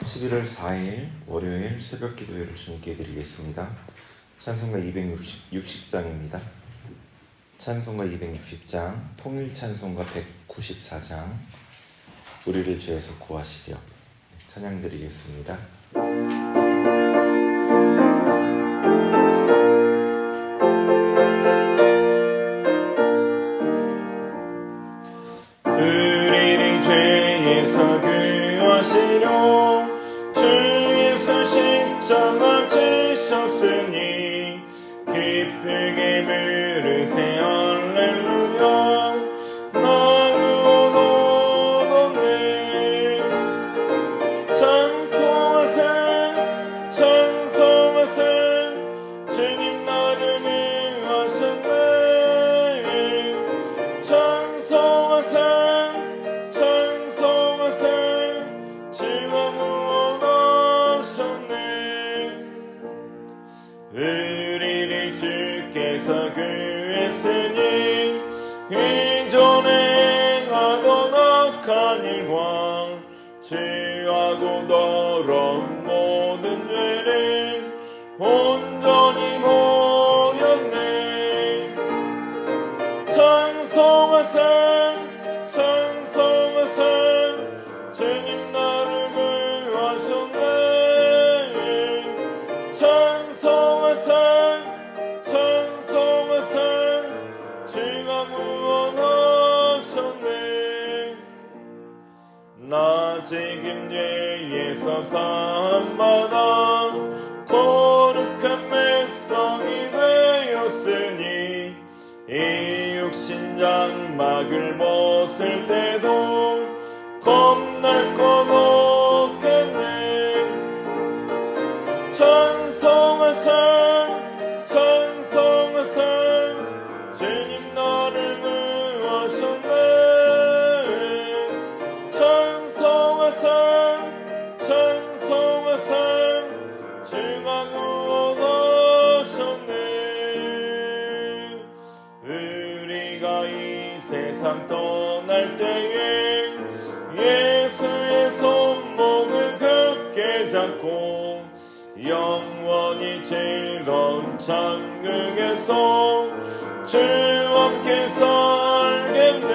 11월 4일 월요일 새벽 기도회를 주님께 드리겠습니다. 찬송가 260장입니다. 찬송가 260장, 통일 찬송가 194장, 우리를 죄에서 구하시려. 찬양 드리겠습니다. 우리를 죄에서 구하시려 주께서 십자가 지셨으니 기쁘게 부르세 할렐루야. 나 구원 얻었네. 찬송하세 찬송하세 주님 나를 구하셨네. 찬송하세 찬송하세 주가 구원 얻으셨네. 우리를 주께서 구했으니 이전에 하던 악한 일과 죄하고 더러운 모든 죄를 온전히 버렸네. 찬송하세 찬송하세 주님 나를 구하셨네. 찬송하세 찬송하세 주가 구원하셨네. 나 지금 죄에서 사함받아 거룩한 백성이 되었으니 이 육신 장막을 벗을 때도 겁날 것 없겠네. 찬송하세 찬송하세 주님 나를 구하셨네. 찬송하세 찬송하세 주가 구원하셨네. 우리가 이 세상 떠날 때에 예수의 손목을 굳게 잡고 영원히 즐거운 천국에서 주와 함께 살겠네.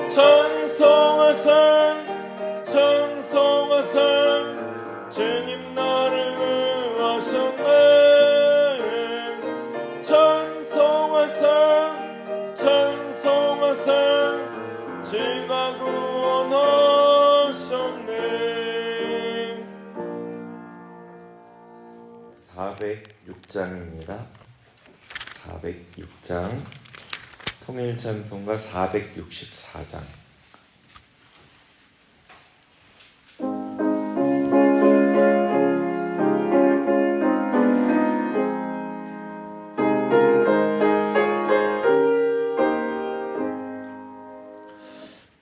찬송하세 찬송하세 주님 나를 구하셨네. 찬송하세 찬송하세 주가 구원하셨네. 406장입니다. 406장, 통일 찬송가 464장.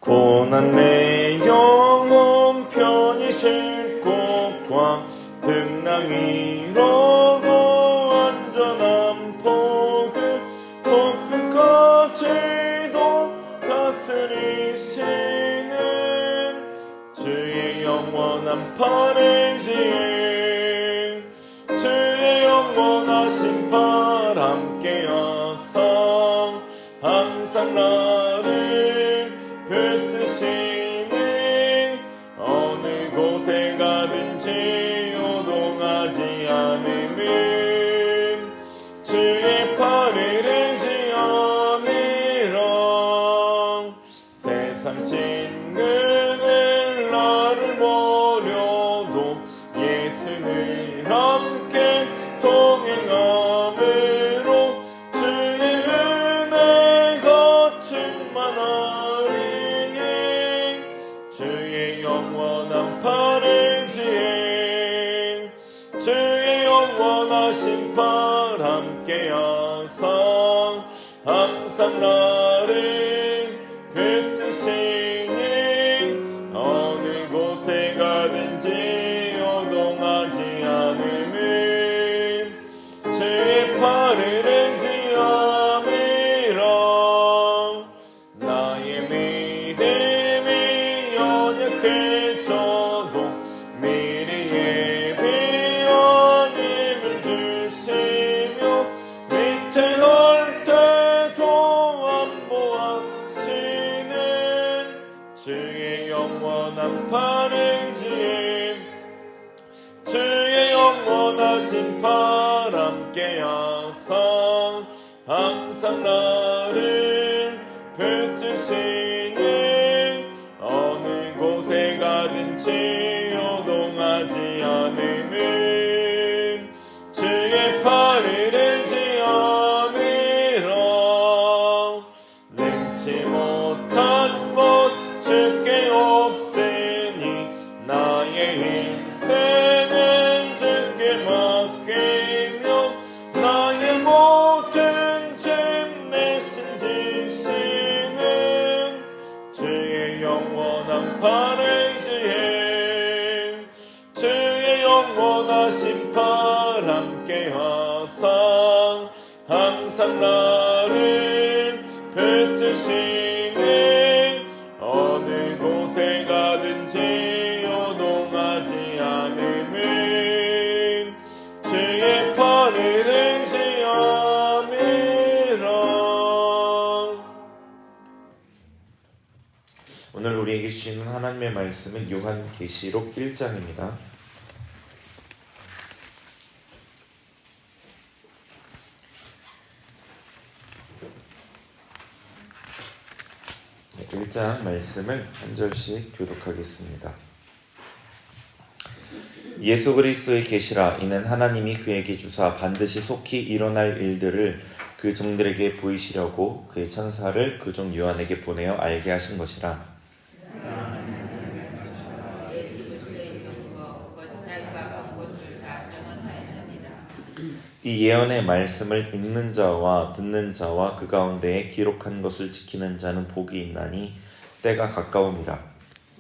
고난 내 영혼 편히 쉴 곳과 풍랑 이뤄도 안전한 포그 높은 거지도 다스리시는 주의 영원한 팔에지에 주의 영원하신 팔 함께여서 항상 나를 붙드시니 어느 곳에 가든지 요동하지 않음은 주의 팔을 의지함이라. 세상 친구들 나를 버려도 예수는 함께 동행함으로 주의 은혜가 충만하리니 주의 영원한 팔을 지혜 주의 영원하신 팔 함께여서 항상 나를 붙드시니 어느 곳에 가든지 요동하지 않음은 주의 팔을 의지함이라. 나의 믿음이 연약해져 영원한 바르지에 주의 영원하신 팔 함께 하사 항상 나를 붙드시는 어느 곳에 가든지 요동하지 않음은 주의 팔을 들지 않으라. 능치 못한 것 주께 없으니 나의 인생은 주께 맡기며 나의 모든 짐 대신 지시는 주의 영원한 팔을 지혜 주의 영원하신 팔 함께 하사 항상 나를 붙드시는 어느 곳에 가든지 요동하지 않음은 주의 팔을 들지 않으라. 오늘 우리에게 주시는 하나님의 말씀은 요한계시록 1장입니다. 1장 말씀을 한 절씩 교독하겠습니다. 예수 그리스도의 계시라. 이는 하나님이 그에게 주사 반드시 속히 일어날 일들을 그 종들에게 보이시려고 그의 천사를 그 종 요한에게 보내어 알게 하신 것이라. 이 예언의 말씀을 읽는 자와 듣는 자와 그 가운데에 기록한 것을 지키는 자는 복이 있나니 때가 가까움이라.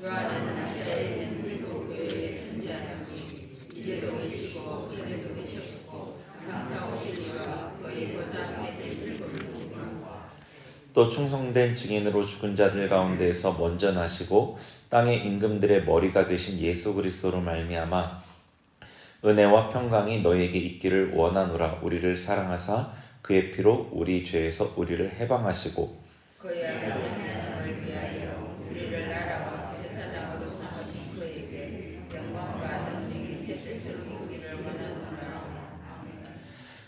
요한은 아시아에 있는 일곱 교회에 편지하노니 이제도 계시고 전에도 계셨고 장차 오실 이와 그의 보좌 앞에 될 일곱 종과 또 충성된 증인으로 죽은 자들 가운데에서 먼저 나시고 땅의 임금들의 머리가 되신 예수 그리스도로 말미암아 은혜와 평강이 너희에게 있기를 원하노라. 우리를 사랑하사 그의 피로 우리 죄에서 우리를 해방하시고 그의 하나님을 위하여 우리를 나라와 제사장으로 삼으신 그에게 영광과 능력이 세세로 있기를 원하노라.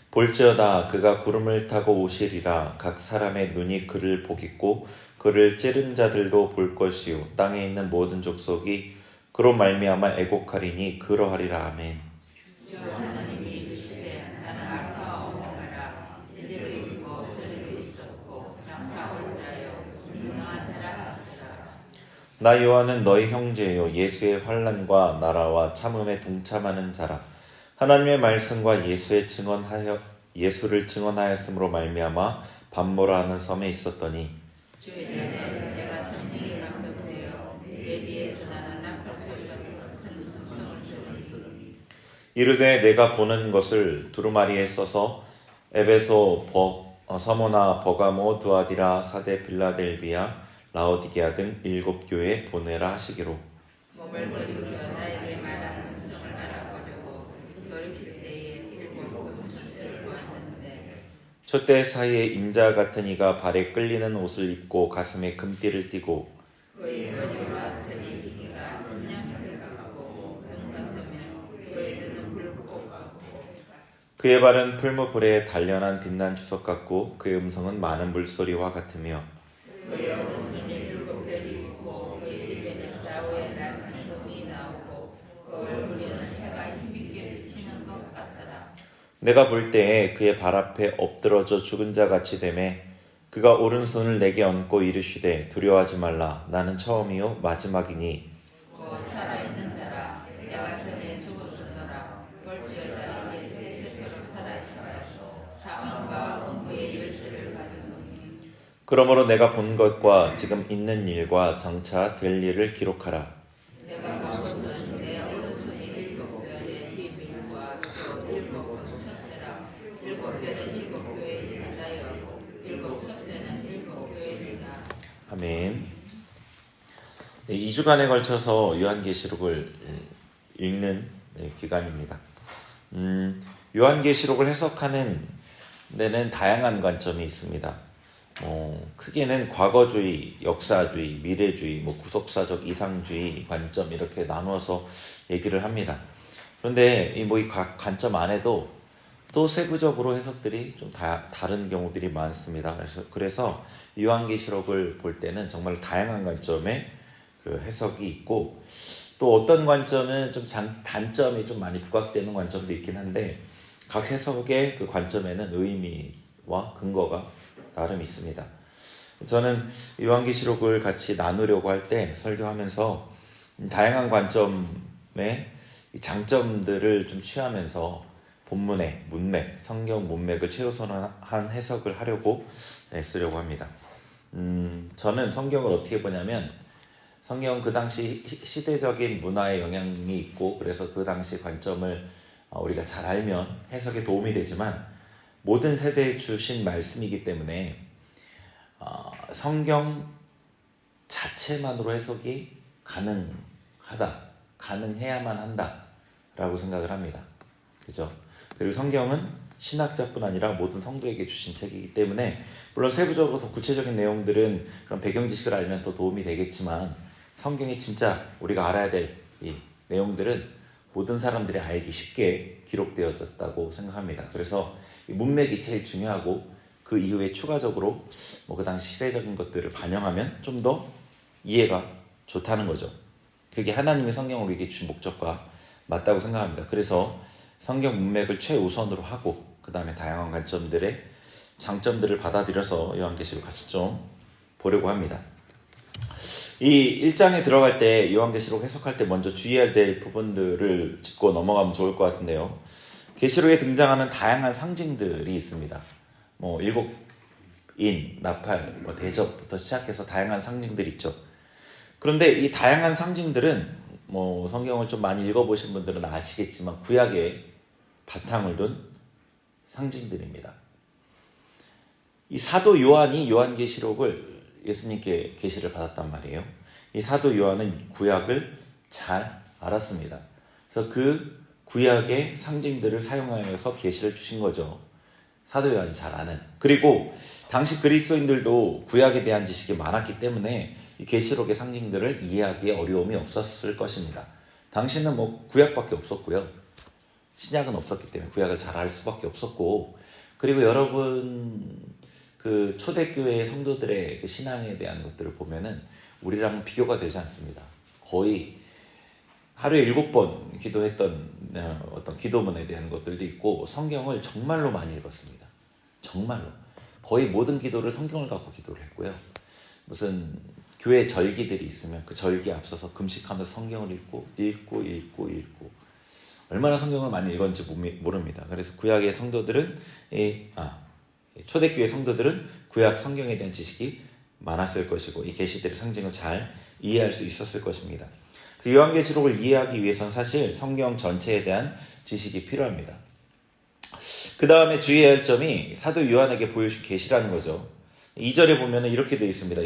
볼지어다 그가 구름을 타고 오시리라. 각 사람의 눈이 그를 보겠고 그를 찌른 자들도 볼 것이요 땅에 있는 모든 족속이 그로 말미암아 애곡하리니 그러하리라. 아멘. 하나님이 이르시되 나는 알파와 오메가라. 이제도 있고 전에도 있었고 장차 올 자요 전능한 자라 하시라. 나 요한은 너희 형제요 예수의 환난과 나라와 참음에 동참하는 자라. 하나님의 말씀과 예수를 증언하였으므로 말미암아 밤모라 하는 섬에 있었더니 주의 때는 내가 성령이 감동되어 내 뒤에서 나는 남편 소리가 큰 음성을 들으니 이르되 내가 보는 것을 두루마리에 써서 에베소, 서모나, 버가모, 두아디라, 사데, 빌라델비아, 라오디게아 등 일곱 교회에 보내라 하시기로. 몸을 돌이켜 나에게 말한 음성을 알아보려고 돌이킬 때에 일곱 금천체를 보았는데 촛대 사이에 인자 같은 이가 발에 끌리는 옷을 입고 가슴에 금띠를 띠고 그의 머리와 털이 기기가 은양털 같고 눈 같으며 그의 눈은 불꽃 같고 그의 발은 풀무불에 단련한 빛난 주석 같고 그의 음성은 많은 물소리와 같으며 그의 오른손에 일곱 별이 있고 그의 입에는 좌우에 날쌘 금이 나오고 그 얼굴에는 해가 힘있게 비치는 것 같더라. 내가 볼 때에 그의 발 앞에 엎드러져 죽은 자 같이 되매 그가 오른손을 내게 얹고 이르시되 두려워하지 말라. 나는 처음이요 마지막이니 살아있는 자라. 내가 전에 죽었었노라. 볼지어다 이제 세세토록 살아있어 사망과 음부의 열쇠를 가졌노니 그러므로 내가 본 것과 지금 있는 일과 장차 될 일을 기록하라. 내가 본 것은 내 오른손에 일곱 별의 비밀과 또 일곱 천체라. 일곱 별은 일곱 교회의 사자여 일곱 천체는 일곱 교회니라. 아멘. 2주간에 걸쳐서 요한계시록을 읽는 기간입니다. 요한계시록을 해석하는 데는 다양한 관점이 있습니다. 크게는 과거주의, 역사주의, 미래주의, 구속사적 이상주의 관점 이렇게 나누어서 얘기를 합니다. 그런데 이 관점 안에도 또 세부적으로 해석들이 좀 다른 경우들이 많습니다. 그래서 요한계시록을 볼 때는 정말 다양한 관점의 그 해석이 있고, 또 어떤 관점은 좀 단점이 좀 많이 부각되는 관점도 있긴 한데, 각 해석의 그 관점에는 의미와 근거가 나름 있습니다. 저는 요한계시록을 같이 나누려고 할 때 설교하면서 다양한 관점의 장점들을 좀 취하면서 본문의 문맥, 성경 문맥을 최우선한 해석을 하려고 애쓰려고 합니다. 저는 성경을 어떻게 보냐면, 성경은 그 당시 시대적인 문화의 영향이 있고, 그래서 그 당시 관점을 우리가 잘 알면 해석에 도움이 되지만, 모든 세대에 주신 말씀이기 때문에 성경 자체만으로 해석이 가능해야만 한다라고 생각을 합니다. 그죠? 그리고 성경은 신학자뿐 아니라 모든 성도에게 주신 책이기 때문에, 물론 세부적으로 더 구체적인 내용들은 그런 배경 지식을 알면 더 도움이 되겠지만, 성경이 진짜 우리가 알아야 될 이 내용들은 모든 사람들이 알기 쉽게 기록되어졌다고 생각합니다. 그래서 이 문맥이 제일 중요하고, 그 이후에 추가적으로 그 당시 시대적인 것들을 반영하면 좀 더 이해가 좋다는 거죠. 그게 하나님의 성경을 우리에게 주신 목적과 맞다고 생각합니다. 그래서 성경 문맥을 최우선으로 하고, 그 다음에 다양한 관점들의 장점들을 받아들여서 요한계시록 같이 좀 보려고 합니다. 이 1장에 들어갈 때, 요한계시록 해석할 때 먼저 주의해야 될 부분들을 짚고 넘어가면 좋을 것 같은데요. 계시록에 등장하는 다양한 상징들이 있습니다. 일곱인, 나팔, 대접부터 시작해서 다양한 상징들이 있죠. 그런데 이 다양한 상징들은 성경을 좀 많이 읽어보신 분들은 아시겠지만 구약에 바탕을 둔 상징들입니다. 이 사도 요한이 요한계시록을 예수님께 계시를 받았단 말이에요. 이 사도 요한은 구약을 잘 알았습니다. 그래서 그 구약의 상징들을 사용하여서 계시를 주신 거죠. 사도 요한이 잘 아는. 그리고 당시 그리스도인들도 구약에 대한 지식이 많았기 때문에 이 계시록의 상징들을 이해하기에 어려움이 없었을 것입니다. 당시는 구약밖에 없었고요. 신약은 없었기 때문에 구약을 잘 알 수밖에 없었고, 그리고 여러분 그 초대교회 성도들의 그 신앙에 대한 것들을 보면은 우리랑 비교가 되지 않습니다. 거의 하루에 7번 기도했던 어떤 기도문에 대한 것들도 있고, 성경을 정말로 많이 읽었습니다. 정말로 거의 모든 기도를 성경을 갖고 기도를 했고요. 무슨 교회 절기들이 있으면 그 절기에 앞서서 금식하면서 성경을 읽고 얼마나 성경을 많이 읽었는지 모릅니다. 그래서 구약의 성도들은 초대교회 성도들은 구약 성경에 대한 지식이 많았을 것이고, 이 계시들의 상징을 잘 이해할 수 있었을 것입니다. 그래서 요한계시록을 이해하기 위해서는 사실 성경 전체에 대한 지식이 필요합니다. 그 다음에 주의해야 할 점이 사도 요한에게 보여준 계시라는 거죠. 2절에 보면 이렇게 되어 있습니다.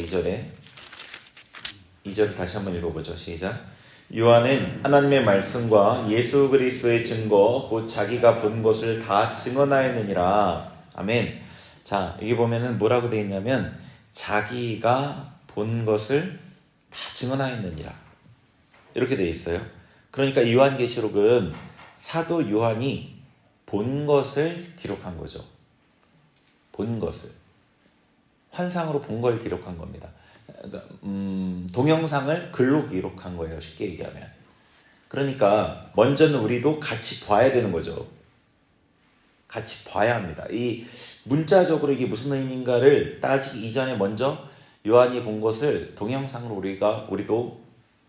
2절을 다시 한번 읽어보죠. 시작. 요한은 하나님의 말씀과 예수 그리스도의 증거 곧 자기가 본 것을 다 증언하였느니라. 아멘. 자, 여기 보면은 뭐라고 되어 있냐면 자기가 본 것을 다 증언하였느니라 이렇게 되어 있어요. 그러니까 요한계시록은 사도 요한이 본 것을 기록한 거죠. 본 것을 환상으로 본 걸 기록한 겁니다. 그러니까, 동영상을 글로 기록한 거예요. 쉽게 얘기하면. 그러니까 먼저는 우리도 같이 봐야 되는 거죠. 같이 봐야 합니다. 이 문자적으로 이게 무슨 의미인가를 따지기 이전에 먼저 요한이 본 것을 동영상으로 우리도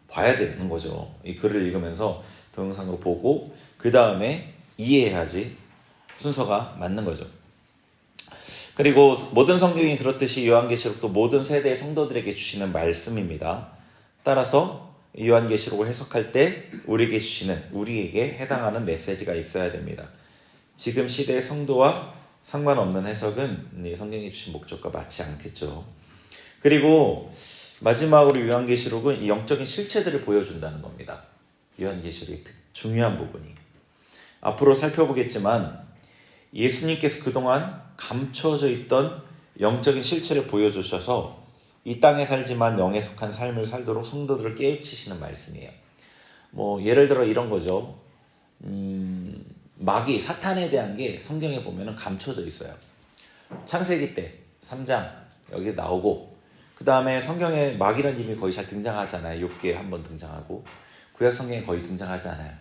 봐야 되는 거죠. 이 글을 읽으면서 동영상으로 보고 그 다음에 이해해야지 순서가 맞는 거죠. 그리고 모든 성경이 그렇듯이 요한계시록도 모든 세대의 성도들에게 주시는 말씀입니다. 따라서 요한계시록을 해석할 때 우리에게 해당하는 메시지가 있어야 됩니다. 지금 시대의 성도와 상관없는 해석은 성경이 주신 목적과 맞지 않겠죠. 그리고 마지막으로 요한계시록은 이 영적인 실체들을 보여준다는 겁니다. 요한계시록의 중요한 부분이. 앞으로 살펴보겠지만 예수님께서 그동안 감춰져 있던 영적인 실체를 보여주셔서 이 땅에 살지만 영에 속한 삶을 살도록 성도들을 깨우치시는 말씀이에요. 뭐 예를 들어 이런 거죠. 마귀, 사탄에 대한 게 성경에 보면 감춰져 있어요. 창세기 때 3장 여기 나오고, 그 다음에 성경에 마귀라는 이름이 거의 잘 등장하잖아요. 욥기에 한번 등장하고, 구약 성경에 거의 등장하지 않아요.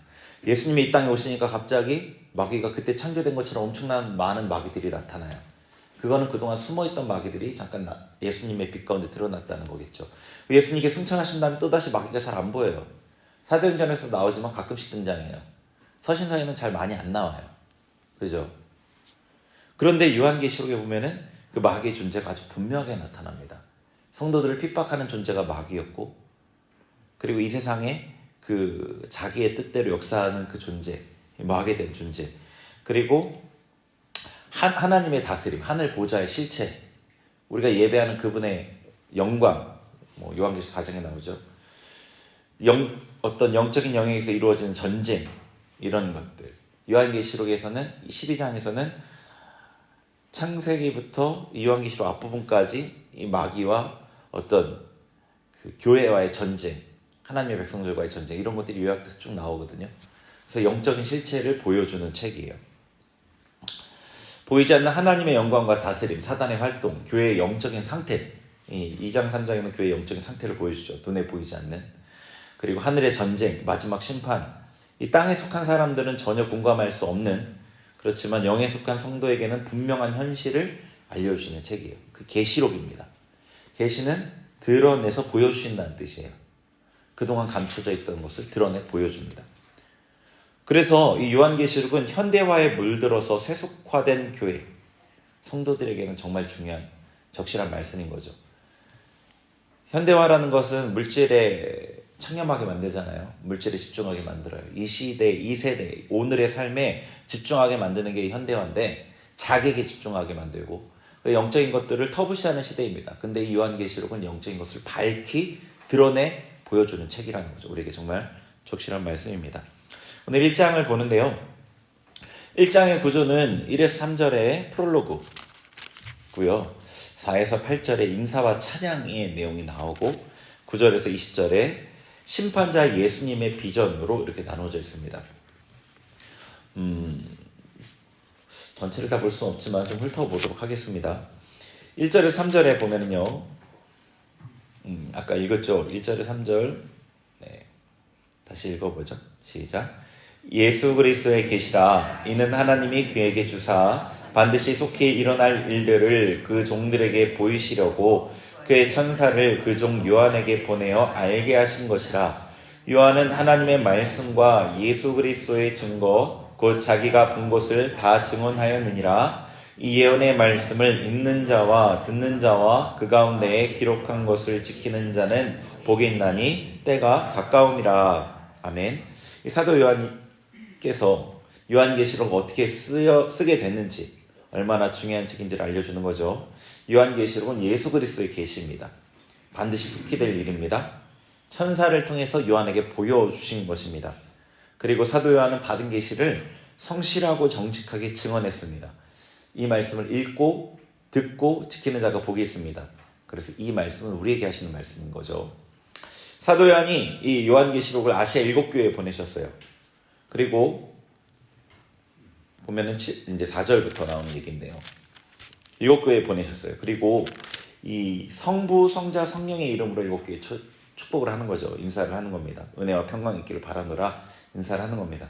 예수님이 이 땅에 오시니까 갑자기 마귀가 그때 창조된 것처럼 엄청난 많은 마귀들이 나타나요. 그거는 그동안 숨어있던 마귀들이 잠깐 예수님의 빛 가운데 드러났다는 거겠죠. 예수님께 승천하신 다음에 또다시 마귀가 잘 안 보여요. 사도행전에서 나오지만 가끔씩 등장해요. 서신서에는 잘 많이 안 나와요. 그죠? 그런데 요한계시록에 보면은 그 마귀의 존재가 아주 분명하게 나타납니다. 성도들을 핍박하는 존재가 마귀였고, 그리고 이 세상에 그 자기의 뜻대로 역사하는 그 존재, 마귀에 대한 존재, 그리고 하나님의 다스림, 하늘 보좌의 실체, 우리가 예배하는 그분의 영광, 뭐 요한계시록 4장에 나오죠. 어떤 영적인 영역에서 이루어지는 전쟁, 이런 것들. 요한계시록에서는 12장에서는 창세기부터 요한계시록 앞부분까지 이 마귀와 어떤 그 교회와의 전쟁, 하나님의 백성들과의 전쟁, 이런 것들이 요약돼서 쭉 나오거든요. 그래서 영적인 실체를 보여주는 책이에요. 보이지 않는 하나님의 영광과 다스림, 사단의 활동, 교회의 영적인 상태, 2장 3장에는 교회의 영적인 상태를 보여주죠. 눈에 보이지 않는. 그리고 하늘의 전쟁, 마지막 심판. 이 땅에 속한 사람들은 전혀 공감할 수 없는, 그렇지만 영에 속한 성도에게는 분명한 현실을 알려주시는 책이에요. 그 계시록입니다. 계시는 드러내서 보여주신다는 뜻이에요. 그동안 감춰져 있던 것을 드러내 보여줍니다. 그래서 이 요한계시록은 현대화에 물들어서 세속화된 교회, 성도들에게는 정말 중요한 적실한 말씀인 거죠. 현대화라는 것은 물질에 창념하게 만들잖아요. 물질에 집중하게 만들어요. 이 시대, 이 세대, 오늘의 삶에 집중하게 만드는 게 현대화인데, 자객에 집중하게 만들고 영적인 것들을 터부시하는 시대입니다. 근데 이 요한계시록은 영적인 것을 밝히 드러내 보여주는 책이라는 거죠. 우리에게 정말 적실한 말씀입니다. 오늘 1장을 보는데요. 1장의 구조는 1에서 3절의 프롤로그고요. 4에서 8절의 임사와 찬양의 내용이 나오고, 9절에서 20절에 심판자 예수님의 비전으로 이렇게 나눠져 있습니다. 전체를 다 볼 수는 없지만 좀 훑어보도록 하겠습니다. 1절에서 3절에 보면은요, 아까 읽었죠? 1절에서 3절. 네. 다시 읽어보죠. 시작. 예수 그리스도의 계시라. 이는 하나님이 그에게 주사 반드시 속히 일어날 일들을 그 종들에게 보이시려고 그의 천사를 그 종 요한에게 보내어 알게 하신 것이라. 요한은 하나님의 말씀과 예수 그리스도의 증거 곧 자기가 본 것을 다 증언하였느니라. 이 예언의 말씀을 읽는 자와 듣는 자와 그 가운데에 기록한 것을 지키는 자는 복이 있나니 때가 가까움이라. 아멘. 이 사도 요한께서 요한계시록을 어떻게 쓰게 됐는지, 얼마나 중요한 책인지를 알려주는 거죠. 요한계시록은 예수 그리스도의 계시입니다. 반드시 속히 될 일입니다. 천사를 통해서 요한에게 보여주신 것입니다. 그리고 사도 요한은 받은 계시를 성실하고 정직하게 증언했습니다. 이 말씀을 읽고 듣고 지키는 자가 복이 있습니다. 그래서 이 말씀은 우리에게 하시는 말씀인 거죠. 사도 요한이 이 요한계시록을 아시아 7교회에 보내셨어요. 그리고 보면은 이제 4절부터 나오는 얘기인데요. 7교회에 보내셨어요. 그리고 이 성부, 성자, 성령의 이름으로 7교회에 축복을 하는 거죠. 인사를 하는 겁니다. 은혜와 평강이 있기를 바라노라 인사를 하는 겁니다.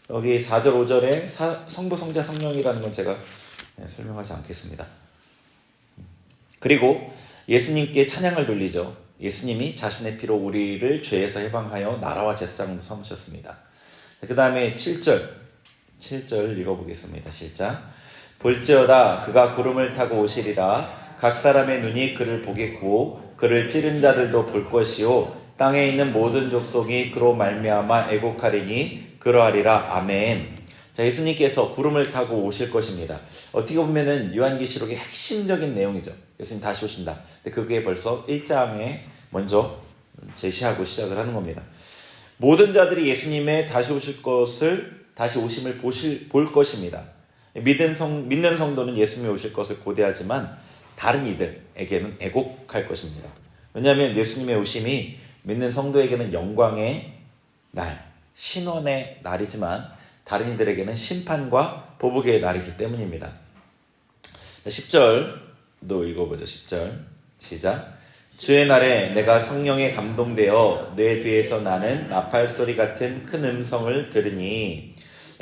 여기 4절, 5절에 성부, 성자, 성령이라는 건 제가 설명하지 않겠습니다. 그리고 예수님께 찬양을 돌리죠. 예수님이 자신의 피로 우리를 죄에서 해방하여 나라와 제사장으로 삼으셨습니다. 그 다음에 7절 읽어보겠습니다. 시작. 볼지어다 그가 구름을 타고 오시리라. 각 사람의 눈이 그를 보겠고 그를 찌른 자들도 볼 것이요 땅에 있는 모든 족속이 그로 말미암아 애곡하리니 그러하리라. 아멘. 자, 예수님께서 구름을 타고 오실 것입니다. 어떻게 보면은 요한계시록의 핵심적인 내용이죠. 예수님 다시 오신다. 근데 그게 벌써 1장에 먼저 제시하고 시작을 하는 겁니다. 모든 자들이 예수님의 다시 오심을 볼 것입니다. 믿는 성도는 예수님이 오실 것을 고대하지만 다른 이들에게는 애곡할 것입니다. 왜냐하면 예수님의 오심이 믿는 성도에게는 영광의 날, 신원의 날이지만 다른 이들에게는 심판과 보복의 날이기 때문입니다. 10절도 읽어보죠. 10절 시작. 주의 날에 내가 성령에 감동되어 내 뒤에서 나는 나팔 소리 같은 큰 음성을 들으니.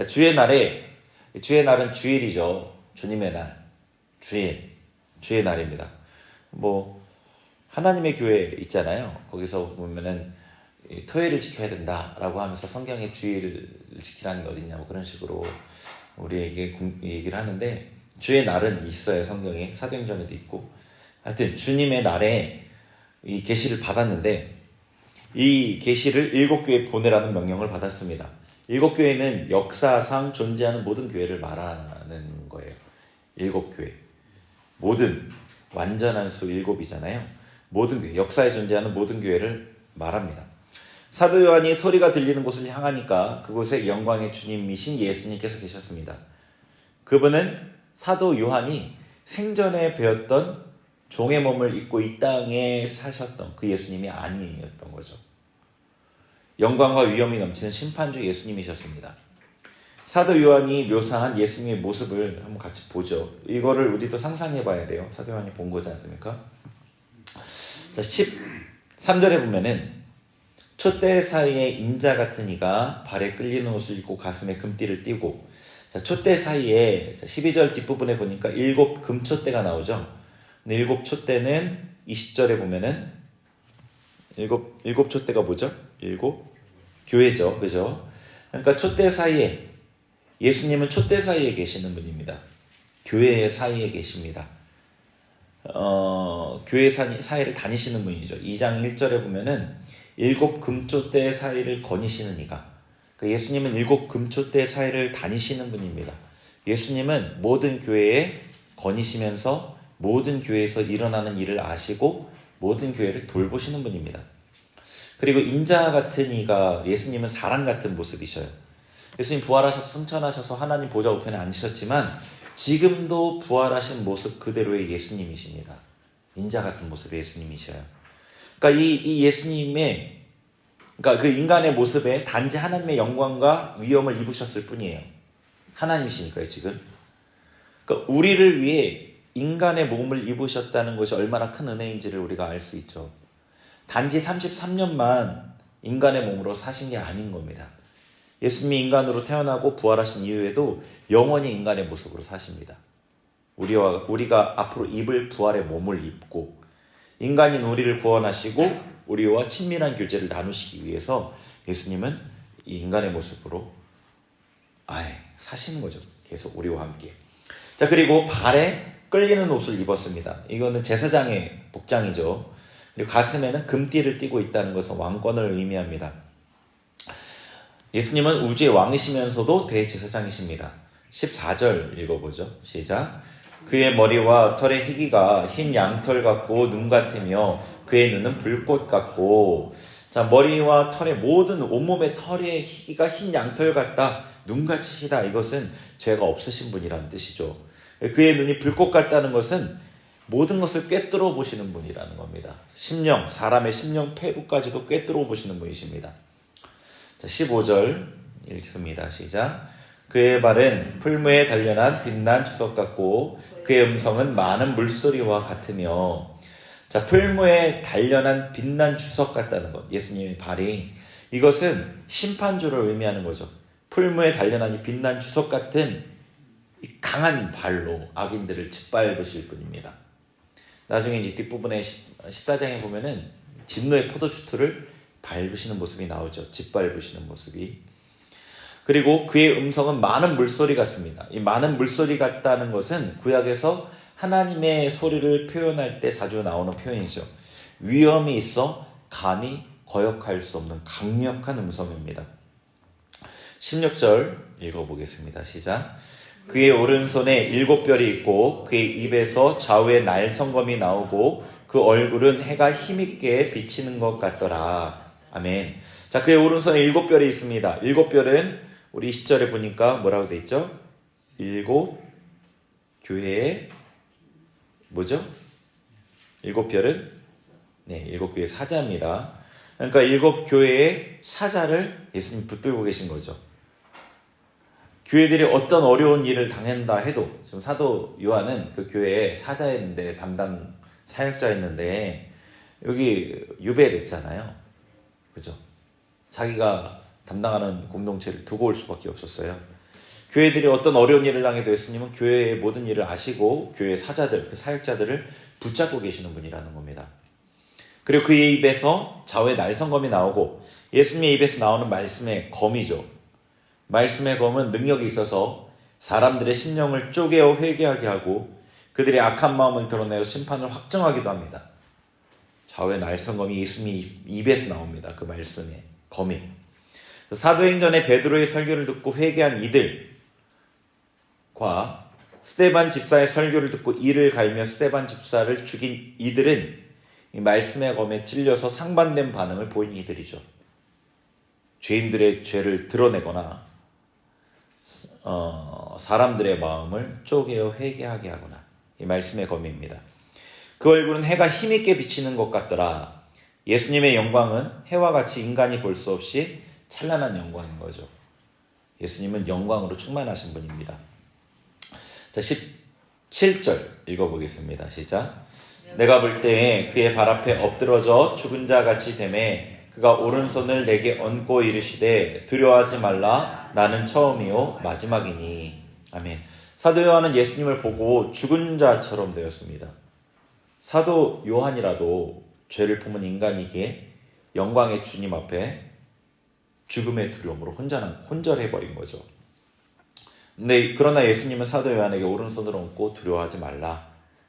주의 날은 주일이죠. 주님의 날, 주의 날입니다. 뭐 하나님의 교회 있잖아요. 거기서 보면은 토요일을 지켜야 된다라고 하면서 성경에 주일을 지키라는 게 어딨냐 뭐 그런 식으로 우리에게 얘기를 하는데, 주의 날은 있어요. 성경에 사도행전에도 있고. 하여튼 주님의 날에 이 계시를 받았는데, 이 계시를 7교회에 보내라는 명령을 받았습니다. 7교회는 역사상 존재하는 모든 교회를 말하는 거예요. 7교회, 모든 완전한 수 7이잖아요. 모든 교회, 역사에 존재하는 모든 교회를 말합니다. 사도 요한이 소리가 들리는 곳을 향하니까 그곳에 영광의 주님이신 예수님께서 계셨습니다. 그분은 사도 요한이 생전에 배웠던 종의 몸을 입고 이 땅에 사셨던 그 예수님이 아니었던 거죠. 영광과 위엄이 넘치는 심판주 예수님이셨습니다. 사도 요한이 묘사한 예수님의 모습을 한번 같이 보죠. 이거를 우리도 상상해 봐야 돼요. 사도 요한이 본 거지 않습니까? 자, 13절에 보면은 촛대 사이에 인자 같은 이가 발에 끌리는 옷을 입고 가슴에 금띠를 띠고. 자, 촛대 사이에 12절 뒷부분에 보니까 7 금촛대가 나오죠. 근데 7 촛대는 20절에 보면은 7 촛대가 뭐죠? 7 교회죠. 그죠? 그러니까 촛대 사이에, 예수님은 촛대 사이에 계시는 분입니다. 교회 사이에 계십니다. 교회 사이를 다니시는 분이죠. 2장 1절에 보면은 7 금촛대 사이를 거니시는 이가. 그러니까 예수님은 7 금촛대 사이를 다니시는 분입니다. 예수님은 모든 교회에 거니시면서 모든 교회에서 일어나는 일을 아시고 모든 교회를 돌보시는 분입니다. 그리고 인자 같은 이가, 예수님은 사람 같은 모습이셔요. 예수님 부활하셔서 승천하셔서 하나님 보좌 우편에 앉으셨지만 지금도 부활하신 모습 그대로의 예수님이십니다. 인자 같은 모습의 예수님이셔요. 그러니까 이 예수님의, 그러니까 그 인간의 모습에 단지 하나님의 영광과 위엄을 입으셨을 뿐이에요. 하나님이시니까요, 지금. 그러니까 우리를 위해 인간의 몸을 입으셨다는 것이 얼마나 큰 은혜인지를 우리가 알 수 있죠. 단지 33년만 인간의 몸으로 사신 게 아닌 겁니다. 예수님이 인간으로 태어나고 부활하신 이후에도 영원히 인간의 모습으로 사십니다. 우리가 앞으로 입을 부활의 몸을 입고 인간인 우리를 구원하시고 우리와 친밀한 교제를 나누시기 위해서 예수님은 이 인간의 모습으로 사시는 거죠. 계속 우리와 함께. 자, 그리고 발에 끌리는 옷을 입었습니다. 이거는 제사장의 복장이죠. 그리고 가슴에는 금띠를 띠고 있다는 것은 왕권을 의미합니다. 예수님은 우주의 왕이시면서도 대제사장이십니다. 14절 읽어보죠. 시작. 그의 머리와 털의 희기가 흰 양털 같고 눈 같으며 그의 눈은 불꽃 같고. 자, 머리와 털의 모든 온몸의 털의 희기가 흰 양털 같다, 눈같이 희다. 이것은 죄가 없으신 분이라는 뜻이죠. 그의 눈이 불꽃 같다는 것은 모든 것을 꿰뚫어 보시는 분이라는 겁니다. 심령, 사람의 심령 폐부까지도 꿰뚫어 보시는 분이십니다. 자, 15절 읽습니다. 시작. 그의 발은 풀무에 단련한 빛난 주석 같고 그의 음성은 많은 물소리와 같으며. 자, 풀무에 단련한 빛난 주석 같다는 것, 예수님의 발이, 이것은 심판주를 의미하는 거죠. 풀무에 단련한 이 빛난 주석 같은 이 강한 발로 악인들을 짓밟으실 분입니다. 나중에 이제 뒷부분에 14장에 보면은 진노의 포도주틀을 밟으시는 모습이 나오죠. 짓밟으시는 모습이. 그리고 그의 음성은 많은 물소리 같습니다. 이 많은 물소리 같다는 것은 구약에서 하나님의 소리를 표현할 때 자주 나오는 표현이죠. 위엄이 있어 감히 거역할 수 없는 강력한 음성입니다. 16절 읽어보겠습니다. 시작. 그의 오른손에 7별이 있고 그의 입에서 좌우에 날성검이 나오고 그 얼굴은 해가 힘있게 비치는 것 같더라. 아멘. 자, 그의 오른손에 7별이 있습니다. 7별은 우리 20절에 보니까 뭐라고 돼 있죠? 7 교회의 뭐죠? 일곱 별은 일곱 교회 사자입니다. 그러니까 일곱 교회의 사자를 예수님 붙들고 계신 거죠. 교회들이 어떤 어려운 일을 당한다 해도, 지금 사도 요한은 그 교회의 사자였는데, 담당 사역자였는데 여기 유배됐잖아요. 그죠? 자기가 담당하는 공동체를 두고 올 수밖에 없었어요. 교회들이 어떤 어려운 일을 당해도 예수님은 교회의 모든 일을 아시고 교회의 사자들, 그 사역자들을 붙잡고 계시는 분이라는 겁니다. 그리고 그의 입에서 좌우의 날성검이 나오고, 예수님의 입에서 나오는 말씀의 검이죠. 말씀의 검은 능력이 있어서 사람들의 심령을 쪼개어 회개하게 하고 그들의 악한 마음을 드러내어 심판을 확정하기도 합니다. 좌우의 날성검이 예수님의 입에서 나옵니다. 그 말씀의 검이. 사도행전의 베드로의 설교를 듣고 회개한 이들과 스데반 집사의 설교를 듣고 이를 갈며 스데반 집사를 죽인 이들은 이 말씀의 검에 찔려서 상반된 반응을 보인 이들이죠. 죄인들의 죄를 드러내거나 사람들의 마음을 쪼개어 회개하게 하거나, 이 말씀의 검입니다. 그 얼굴은 해가 힘있게 비치는 것 같더라. 예수님의 영광은 해와 같이 인간이 볼 수 없이 찬란한 영광인 거죠. 예수님은 영광으로 충만하신 분입니다. 자, 17절 읽어보겠습니다. 시작. 내가 볼 때에 그의 발 앞에 엎드러져 죽은 자 같이 되매 그가 오른손을 내게 얹고 이르시되 두려워하지 말라, 나는 처음이요 마지막이니. 아멘. 사도 요한은 예수님을 보고 죽은 자처럼 되었습니다. 사도 요한이라도 죄를 품은 인간이기에 영광의 주님 앞에 죽음의 두려움으로 혼절해버린 거죠. 그러나 예수님은 사도 요한에게 오른손을 얹고 두려워하지 말라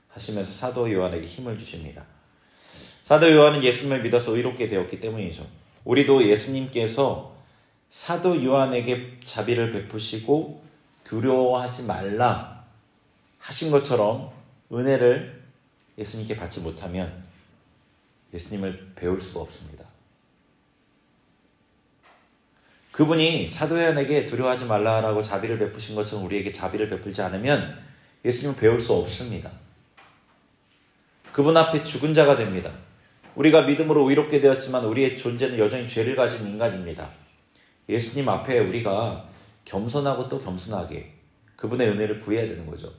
하시면서 사도 요한에게 힘을 주십니다. 사도 요한은 예수님을 믿어서 의롭게 되었기 때문이죠. 우리도 예수님께서 사도 요한에게 자비를 베푸시고 두려워하지 말라 하신 것처럼 은혜를 예수님께 받지 못하면 예수님을 배울 수가 없습니다. 그분이 사도 요한에게 두려워하지 말라라고 자비를 베푸신 것처럼 우리에게 자비를 베풀지 않으면 예수님을 배울 수 없습니다. 그분 앞에 죽은 자가 됩니다. 우리가 믿음으로 의롭게 되었지만 우리의 존재는 여전히 죄를 가진 인간입니다. 예수님 앞에 우리가 겸손하고 또 겸손하게 그분의 은혜를 구해야 되는 거죠.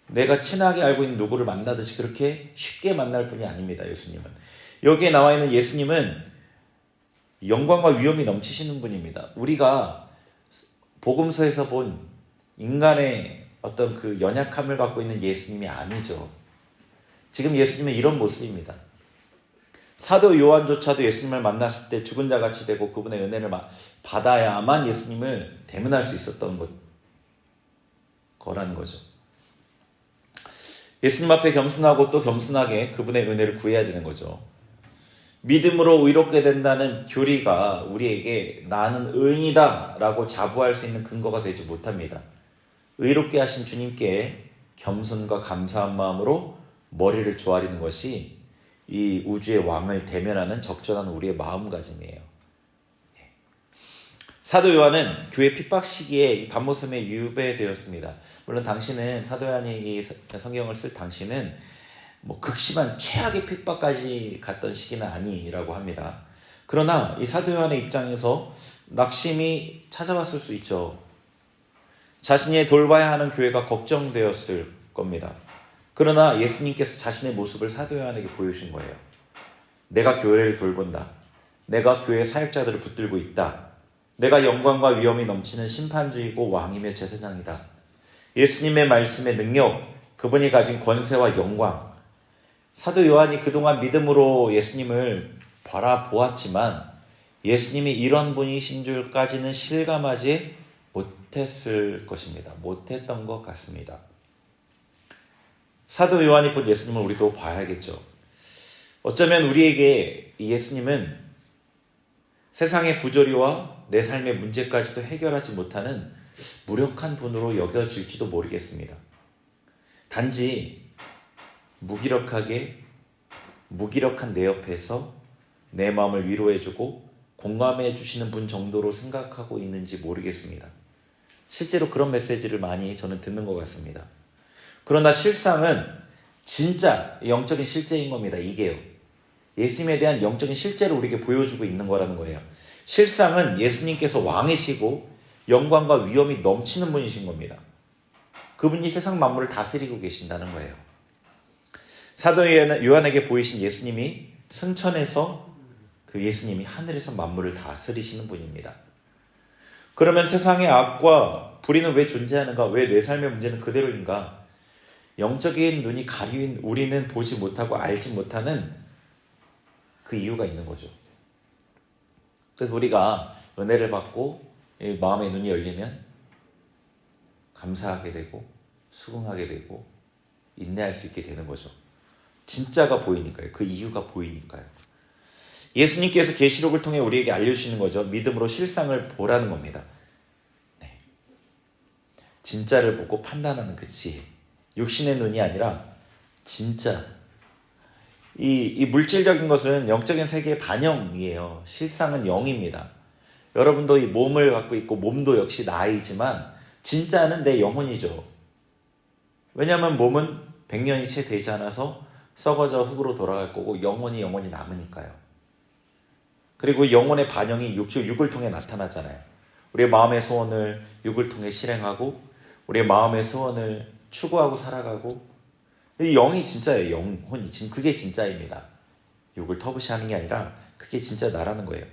내가 친하게 알고 있는 누구를 만나듯이 그렇게 쉽게 만날 분이 아닙니다. 예수님은. 여기에 나와 있는 예수님은 영광과 위엄이 넘치시는 분입니다. 우리가 복음서에서 본 인간의 어떤 그 연약함을 갖고 있는 예수님이 아니죠. 지금 예수님은 이런 모습입니다. 사도 요한조차도 예수님을 만났을 때 죽은 자같이 되고 그분의 은혜를 받아야만 예수님을 대면할 수 있었던 거라는 거죠. 예수님 앞에 겸손하고 또 겸손하게 그분의 은혜를 구해야 되는 거죠. 믿음으로 의롭게 된다는 교리가 우리에게 나는 의인이다 라고 자부할 수 있는 근거가 되지 못합니다. 의롭게 하신 주님께 겸손과 감사한 마음으로 머리를 조아리는 것이 이 우주의 왕을 대면하는 적절한 우리의 마음가짐이에요. 사도 요한은 교회 핍박 시기에 이 반모섬에 유배되었습니다. 물론 당시는 사도 요한이 이 성경을 쓸 당시는 극심한 최악의 핍박까지 갔던 시기는 아니라고 합니다. 그러나 이 사도 요한의 입장에서 낙심이 찾아왔을 수 있죠. 자신이 돌봐야 하는 교회가 걱정되었을 겁니다. 그러나 예수님께서 자신의 모습을 사도 요한에게 보여주신 거예요. 내가 교회를 돌본다. 내가 교회 사역자들을 붙들고 있다. 내가 영광과 위엄이 넘치는 심판주이고 왕이며 제사장이다. 예수님의 말씀의 능력, 그분이 가진 권세와 영광. 사도 요한이 그동안 믿음으로 예수님을 바라보았지만 예수님이 이런 분이신 줄까지는 실감하지 못했을 것입니다. 못했던 것 같습니다. 사도 요한이 본 예수님을 우리도 봐야겠죠. 어쩌면 우리에게 이 예수님은 세상의 부조리와 내 삶의 문제까지도 해결하지 못하는 무력한 분으로 여겨질지도 모르겠습니다. 단지 무기력한 내 옆에서 내 마음을 위로해주고 공감해 주시는 분 정도로 생각하고 있는지 모르겠습니다. 실제로 그런 메시지를 많이 저는 듣는 것 같습니다. 그러나 실상은 진짜 영적인 실제인 겁니다. 이게요. 예수님에 대한 영적인 실제를 우리에게 보여주고 있는 거라는 거예요. 실상은 예수님께서 왕이시고 영광과 위엄이 넘치는 분이신 겁니다. 그분이 세상 만물을 다스리고 계신다는 거예요. 사도 요한에게 보이신 예수님이 승천해서 그 예수님이 하늘에서 만물을 다스리시는 분입니다. 그러면 세상의 악과 불의는 왜 존재하는가? 왜 내 삶의 문제는 그대로인가? 영적인 눈이 가려인 우리는 보지 못하고 알지 못하는 그 이유가 있는 거죠. 그래서 우리가 은혜를 받고 마음의 눈이 열리면 감사하게 되고 수긍하게 되고 인내할 수 있게 되는 거죠. 진짜가 보이니까요. 그 이유가 보이니까요. 예수님께서 계시록을 통해 우리에게 알려주시는 거죠. 믿음으로 실상을 보라는 겁니다. 네. 진짜를 보고 판단하는 그 지혜. 육신의 눈이 아니라 진짜. 이 물질적인 것은 영적인 세계의 반영이에요. 실상은 영입니다. 여러분도 이 몸을 갖고 있고 몸도 역시 나이지만 진짜는 내 영혼이죠. 왜냐하면 몸은 100년이 채 되지 않아서 썩어져 흙으로 돌아갈 거고 영혼이 남으니까요. 그리고 영혼의 반영이 육을 통해 나타나잖아요. 우리의 마음의 소원을 육을 통해 실행하고 우리의 마음의 소원을 추구하고 살아가고 이 영이 진짜예요. 영혼이 그게 진짜입니다. 육을 터부시하는 게 아니라 그게 진짜 나라는 거예요.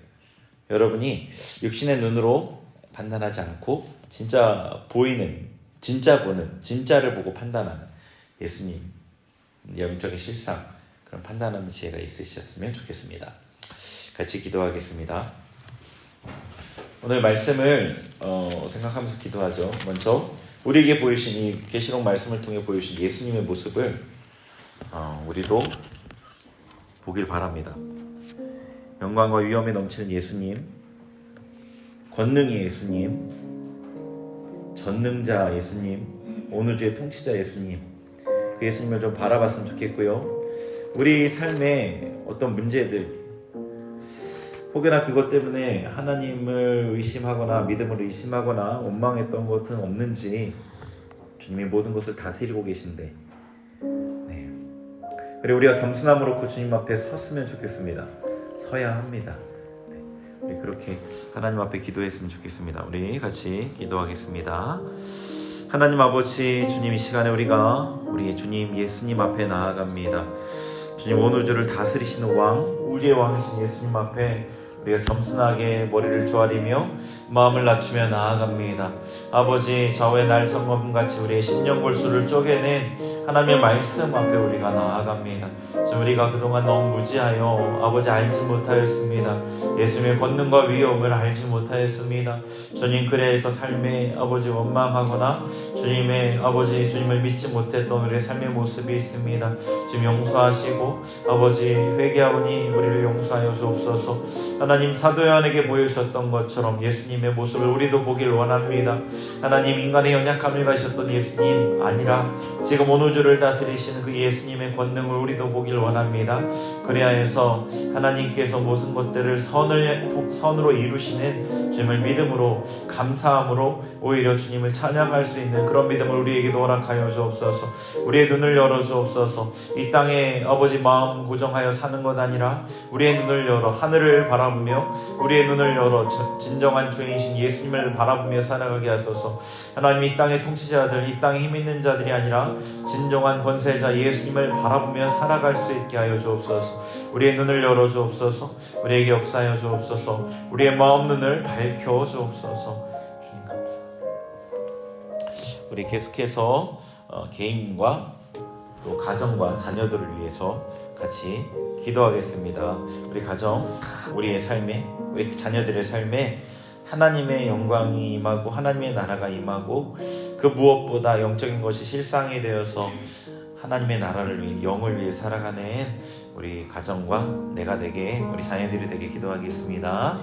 여러분이 육신의 눈으로 판단하지 않고 진짜 보이는, 진짜 보는, 진짜를 보고 판단하는 예수님 영적인 실상 그런 판단하는 지혜가 있으셨으면 좋겠습니다. 같이 기도하겠습니다. 오늘 말씀을 생각하면서 기도하죠. 먼저 우리에게 보이신 이 계시록 말씀을 통해 보여주신 예수님의 모습을 우리도 보길 바랍니다. 영광과 위엄에 넘치는 예수님, 권능의 예수님, 전능자 예수님, 온 우주의 통치자 예수님, 그 예수님을 좀 바라봤으면 좋겠고요. 우리 삶에 어떤 문제들 혹여나 그것 때문에 하나님을 의심하거나 믿음을 의심하거나 원망했던 것은 없는지 주님이 모든 것을 다스리고 계신데 네. 그리고 우리가 겸손함으로 그 주님 앞에 섰으면 좋겠습니다. 서야 합니다. 네. 우리 그렇게 하나님 앞에 기도했으면 좋겠습니다. 우리 같이 기도하겠습니다. 하나님 아버지, 주님 이 시간에 우리가 우리 주님 예수님 앞에 나아갑니다. 주님 온 우주를 다스리시는 왕, 우주의 왕이신 예수님 앞에 우리가 겸손하게 머리를 조아리며 마음을 낮추며 나아갑니다. 아버지, 좌우의 날성검같이 우리의 심령 골수를 쪼개낸 하나님의 말씀 앞에 우리가 나아갑니다. 지금 우리가 그동안 너무 무지하여 아버지 알지 못하였습니다. 예수님의 권능과 위엄을 알지 못하였습니다. 주님 그래서 삶에 아버지 원망하거나 주님의 아버지 주님을 믿지 못했던 우리의 삶의 모습이 있습니다. 지금 용서하시고 아버지 회개하오니 우리를 용서하여 주옵소서. 하나님 사도 요한에게 보여주셨던 것처럼 예수님의 모습을 우리도 보길 원합니다. 하나님 인간의 연약함을 가셨던 예수님 아니라 지금 온 우주를 다스리시는 그 예수님의 권능을 우리도 보길 원합니다. 그리하여서 하나님께서 모든 것들을 선으로 이루시는 주님을 믿음으로 감사함으로 오히려 주님을 찬양할 수 있는 그런 믿음을 우리에게도 허락하여 주옵소서. 우리의 눈을 열어 주옵소서. 이 땅에 아버지 마음 고정하여 사는 것 아니라 우리의 눈을 열어 하늘을 바라보며 우리의 눈을 열어 진정한 주인이신 예수님을 바라보며 살아가게 하소서. 하나님 이 땅의 통치자들, 이 땅에 힘 있는 자들이 아니라 진정한 권세자 예수님을 바라보며 살아갈 수 있게 하여 주옵소서. 우리의 눈을 열어 주옵소서. 우리에게 역사하여 주옵소서. 우리의 마음 눈을 밝혀 주옵소서. 주님 감사합니다. 우리 계속해서 개인과 또 가정과 자녀들을 위해서 같이 기도하겠습니다. 우리 가정, 우리의 삶에, 우리 자녀들의 삶에 하나님의 영광이 임하고 하나님의 나라가 임하고 그 무엇보다 영적인 것이 실상이 되어서 하나님의 나라를 위해 영을 위해 살아가는 우리 가정과 내가 되게 우리 자녀들이 되게 기도하겠습니다.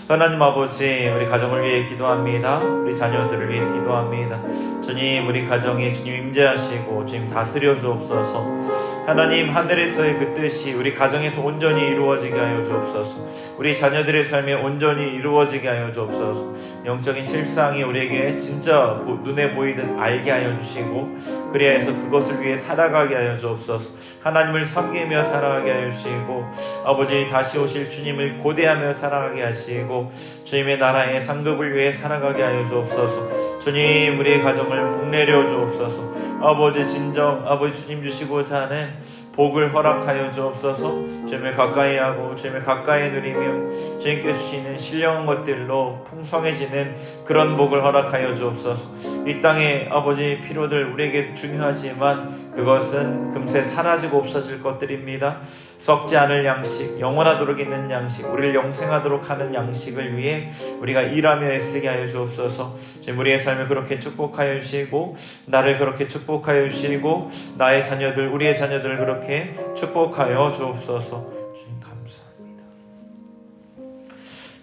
하나님 아버지, 우리 가정을 위해 기도합니다. 우리 자녀들을 위해 기도합니다. 주님 우리 가정에 주님 임재하시고 주님 다스려 주옵소서. 하나님 하늘에서의 그 뜻이 우리 가정에서 온전히 이루어지게 하여 주옵소서. 우리 자녀들의 삶에 온전히 이루어지게 하여 주옵소서. 영적인 실상이 우리에게 진짜 눈에 보이듯 알게 하여 주시고 그리하여서 그것을 위해 살아가게 하여 주옵소서. 하나님을 섬기며 살아가게 하여 주시고 아버지 다시 오실 주님을 고대하며 살아가게 하시고 주님의 나라의 상급을 위해 살아가게 하여 주옵소서. 주님 우리의 가정을 복내려 주옵소서. 아버지 진정 아버지 주님 주시고자 하는 복을 허락하여 주옵소서. 주님을 가까이 하고 주님을 가까이 누리며 주님께 주시는 신령한 것들로 풍성해지는 그런 복을 허락하여 주옵소서. 이 땅에 아버지 필요들 우리에게 중요하지만 그것은 금세 사라지고 없어질 것들입니다. 썩지 않을 양식, 영원하도록 있는 양식, 우리를 영생하도록 하는 양식을 위해 우리가 일하며 애쓰게 하여 주옵소서. 주님 우리의 삶을 그렇게 축복하여 주시고 나를 그렇게 축복하여 주시고 나의 자녀들 우리의 자녀들을 그렇게 축복하여 주옵소서. 주님 감사합니다.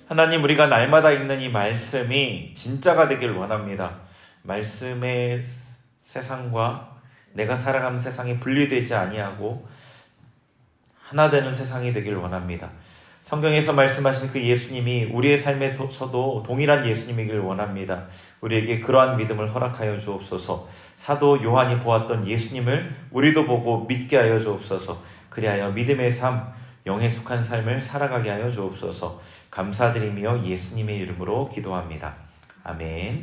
하나님 우리가 날마다 읽는 이 말씀이 진짜가 되길 원합니다. 말씀의 세상과 내가 살아가는 세상이 분리되지 아니하고 하나 되는 세상이 되길 원합니다. 성경에서 말씀하신 그 예수님이 우리의 삶에서도 동일한 예수님이길 원합니다. 우리에게 그러한 믿음을 허락하여 주옵소서. 사도 요한이 보았던 예수님을 우리도 보고 믿게 하여 주옵소서. 그리하여 믿음의 삶, 영에 속한 삶을 살아가게 하여 주옵소서. 감사드리며 예수님의 이름으로 기도합니다. 아멘.